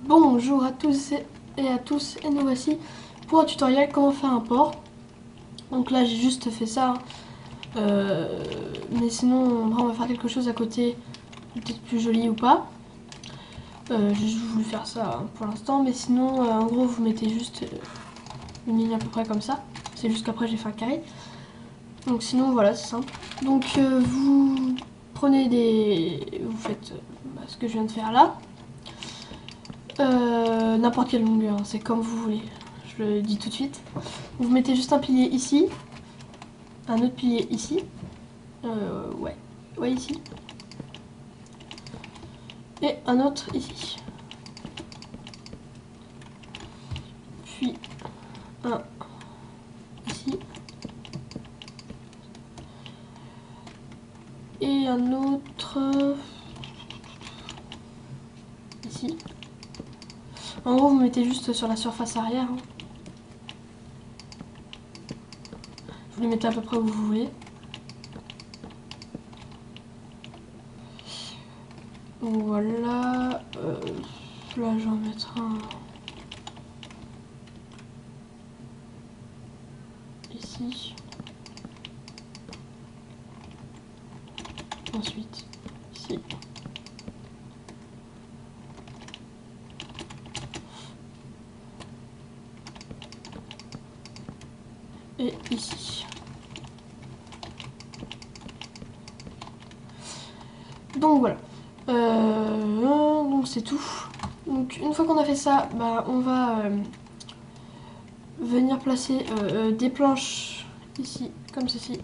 Bonjour à tous et à tous, et nous voici pour un tutoriel comment faire un port. Donc là j'ai juste fait ça, mais sinon on va faire quelque chose à côté, peut-être plus joli ou pas. J'ai juste voulu faire ça pour l'instant, mais sinon en gros vous mettez juste une ligne à peu près comme ça. C'est juste qu'après j'ai fait un carré. Donc sinon voilà, c'est simple. Donc vous prenez vous faites ce que je viens de faire là. N'importe quelle longueur, c'est comme vous voulez. Je le dis tout de suite. Vous mettez juste un pilier ici, un autre pilier ici. Ouais, ici. Et un autre ici. Puis un ici. Et un autre ici. En gros, vous mettez juste sur la surface arrière. Hein. Vous les mettez à peu près où vous voulez. Donc voilà. Là, je vais en mettre un ici. Ensuite, ici. Et ici. Donc voilà. Donc c'est tout. Donc une fois qu'on a fait ça, bah, on va venir placer des planches ici, comme ceci.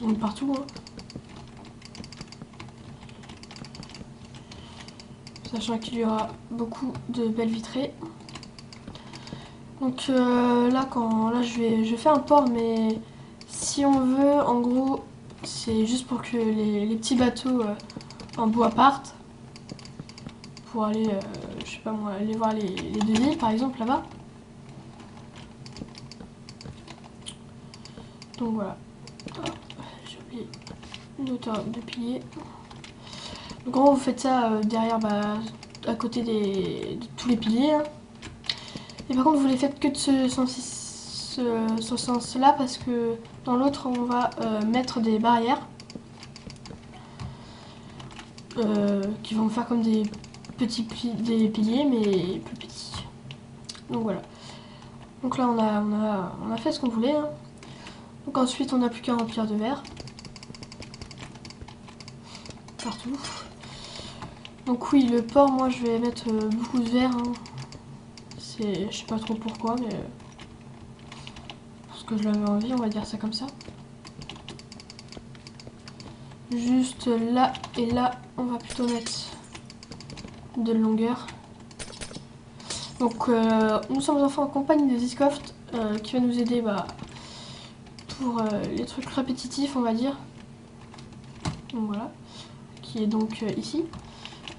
Donc partout. Hein. Sachant qu'il y aura beaucoup de belles vitrées. Donc là, je vais faire un port, mais si on veut, en gros, c'est juste pour que les petits bateaux en bois partent. Pour aller, je sais pas moi, aller voir les deux îles par exemple là-bas. Donc voilà. Ah, j'ai oublié une hauteur de pilier. Donc en gros, vous faites ça derrière, à côté de tous les piliers. Hein. Et par contre, vous les faites que de ce sens-là parce que dans l'autre, on va mettre des barrières qui vont faire comme des des piliers mais plus petits. Donc voilà. Donc là, on a fait ce qu'on voulait. Hein. Donc ensuite, on n'a plus qu'à remplir de verre. Partout. Donc oui, le port, moi, je vais mettre beaucoup de verre. Hein. Je sais pas trop pourquoi, mais parce que je l'avais envie, on va dire ça comme ça. Juste là et là, on va plutôt mettre de longueur. Donc nous sommes enfin en compagnie de Ziscoft qui va nous aider pour les trucs répétitifs, on va dire. Donc voilà, qui est donc ici,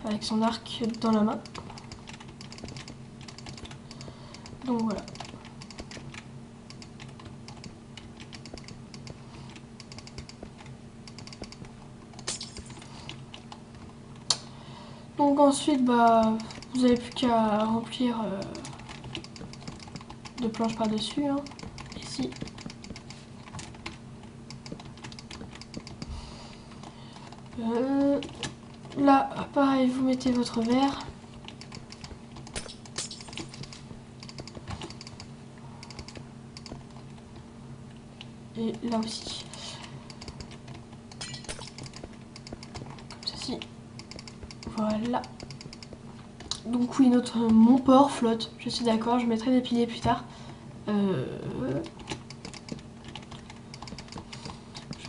avec son arc dans la main. Donc voilà. Donc ensuite, vous n'avez plus qu'à remplir de planches par-dessus, hein, ici. Là, pareil, vous mettez votre verre. Et là aussi. Comme ceci. Voilà. Donc oui, mon port flotte. Je suis d'accord, je mettrai des piliers plus tard. Je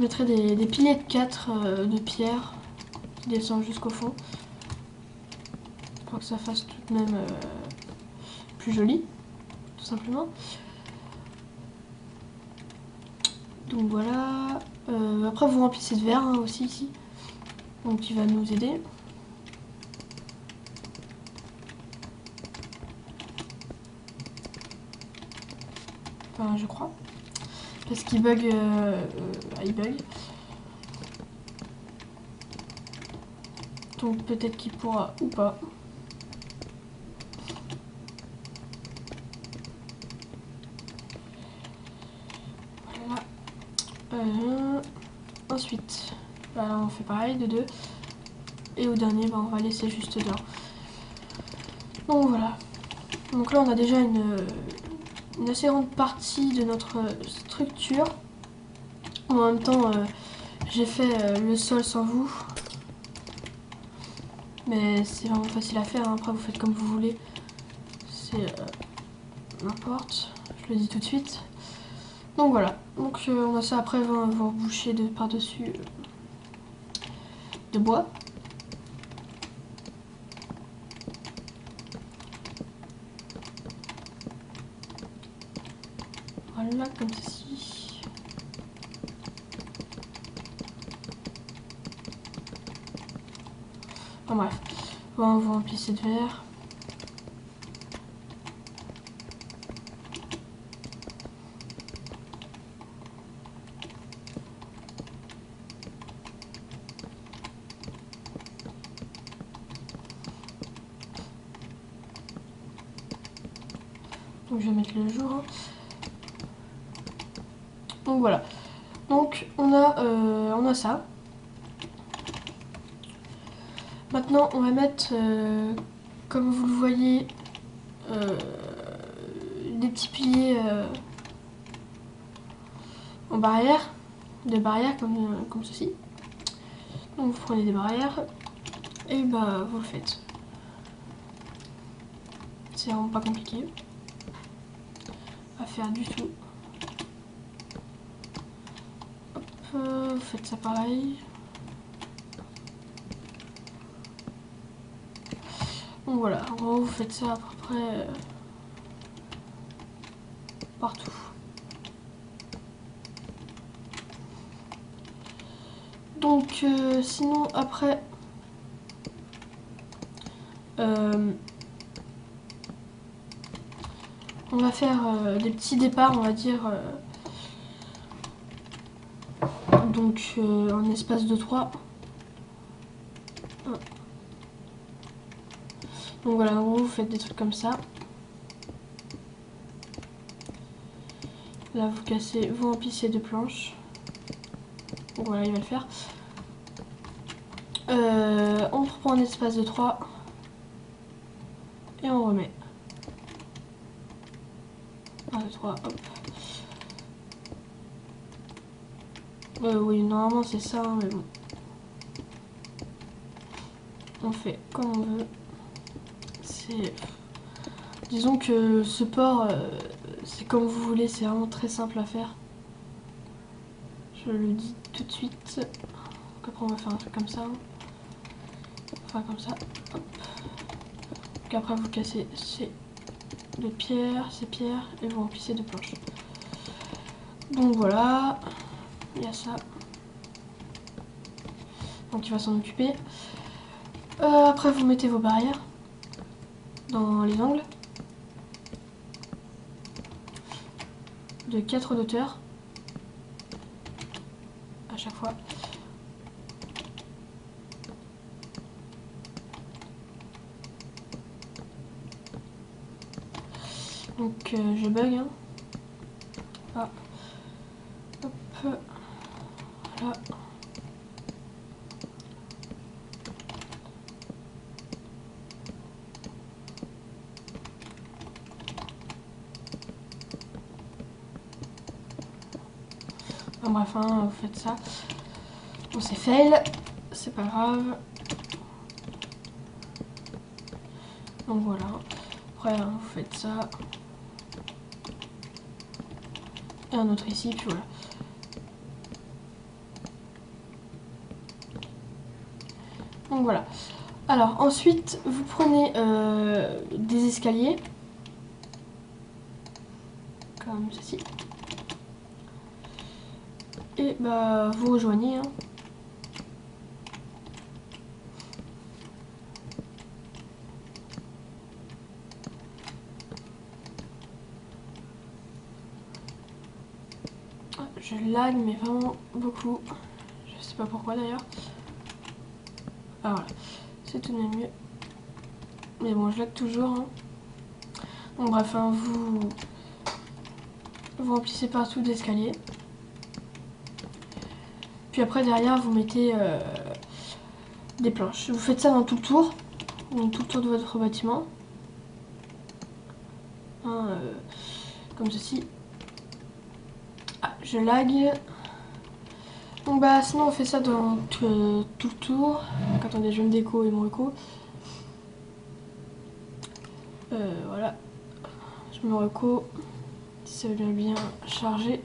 mettrai des piliers de 4 de pierre qui descendent jusqu'au fond. Pour que ça fasse tout de même plus joli, tout simplement. Donc voilà. Après vous remplissez de verre hein, aussi ici. Donc il va nous aider. Enfin je crois. Parce qu'il bug. Il bug. Donc peut-être qu'il pourra ou pas. Voilà. Ensuite, là on fait pareil de 2. Et au dernier, on va laisser juste 2. Donc voilà. Donc là on a déjà une assez grande partie de notre structure. En même temps, j'ai fait le sol sans vous. Mais c'est vraiment facile à faire, hein. Après vous faites comme vous voulez. C'est n'importe, je le dis tout de suite. Donc voilà, donc on a ça. Après on va boucher par-dessus de bois. Voilà, comme ceci. Enfin bref, on va rempisser de verre. Donc je vais mettre le jour. Donc voilà. Donc on a ça. Maintenant on va mettre, comme vous le voyez, des petits piliers en barrière, de barrières comme ceci. Donc vous prenez des barrières et bah vous le faites. C'est vraiment pas compliqué à faire du tout. Hop, vous faites ça pareil. Donc voilà, en gros vous faites ça à peu près partout. Donc sinon après on va faire des petits départs, on va dire, donc en espace de 3. Donc voilà, en gros vous faites des trucs comme ça. Là vous cassez, vous remplissez 2 planches. Donc voilà, il va le faire. On reprend un espace de 3 et on remet. 1, 2, 3, hop. Oui, normalement c'est ça, hein, mais bon. On fait comme on veut. Disons que ce port, c'est comme vous voulez, c'est vraiment très simple à faire. Je le dis tout de suite. Donc après on va faire un truc comme ça. Enfin comme ça. Hop. Donc après vous cassez ces 2 pierres, ces pierres, et vous remplissez 2 planches. Donc voilà. Il y a ça. Donc il va s'en occuper. Après vous mettez vos barrières dans les angles de 4 d'auteur à chaque fois. Donc je bug, hein. Ah. Hop. Voilà. Enfin, bref, hein, vous faites ça. Bon, c'est fail, c'est pas grave. Donc voilà. Après, hein, vous faites ça. Et un autre ici, puis voilà. Donc voilà. Alors ensuite, vous prenez des escaliers. Comme ceci. Et bah vous rejoignez. Hein. Je lag mais vraiment beaucoup. Je sais pas pourquoi d'ailleurs. Ah voilà. c'est tout de même mieux. Mais bon, je lag toujours. Hein. Donc bref, hein, vous remplissez partout d'escalier. Puis après, derrière, vous mettez des planches. Vous faites ça dans tout le tour. Donc tout le tour de votre bâtiment. Hein, comme ceci. Ah, je lag. Donc bah sinon on fait ça dans tout le tour. Donc attendez, je vais me déco et mon écho. Voilà. Je me reco. Si ça veut bien charger.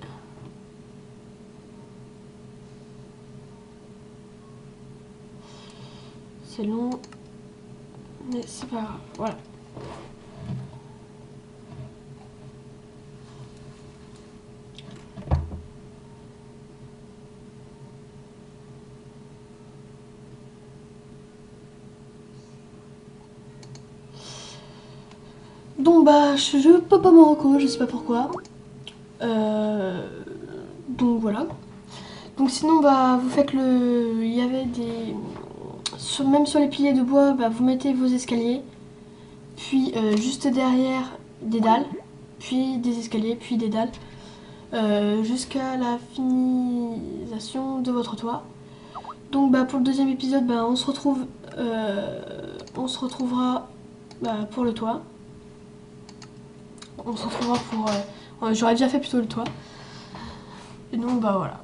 C'est long. Mais c'est pas grave. Voilà. Donc bah je peux pas me reco, je sais pas pourquoi. Donc voilà. Donc sinon bah vous faites le. Il y avait des. Même sur les piliers de bois, bah, vous mettez vos escaliers. Puis juste derrière des dalles. Puis des escaliers, puis des dalles. Jusqu'à la finalisation de votre toit. Donc bah, pour le deuxième épisode, bah, on se retrouvera bah, pour le toit. On se retrouvera pour... J'aurais déjà fait plutôt le toit. Et donc bah voilà.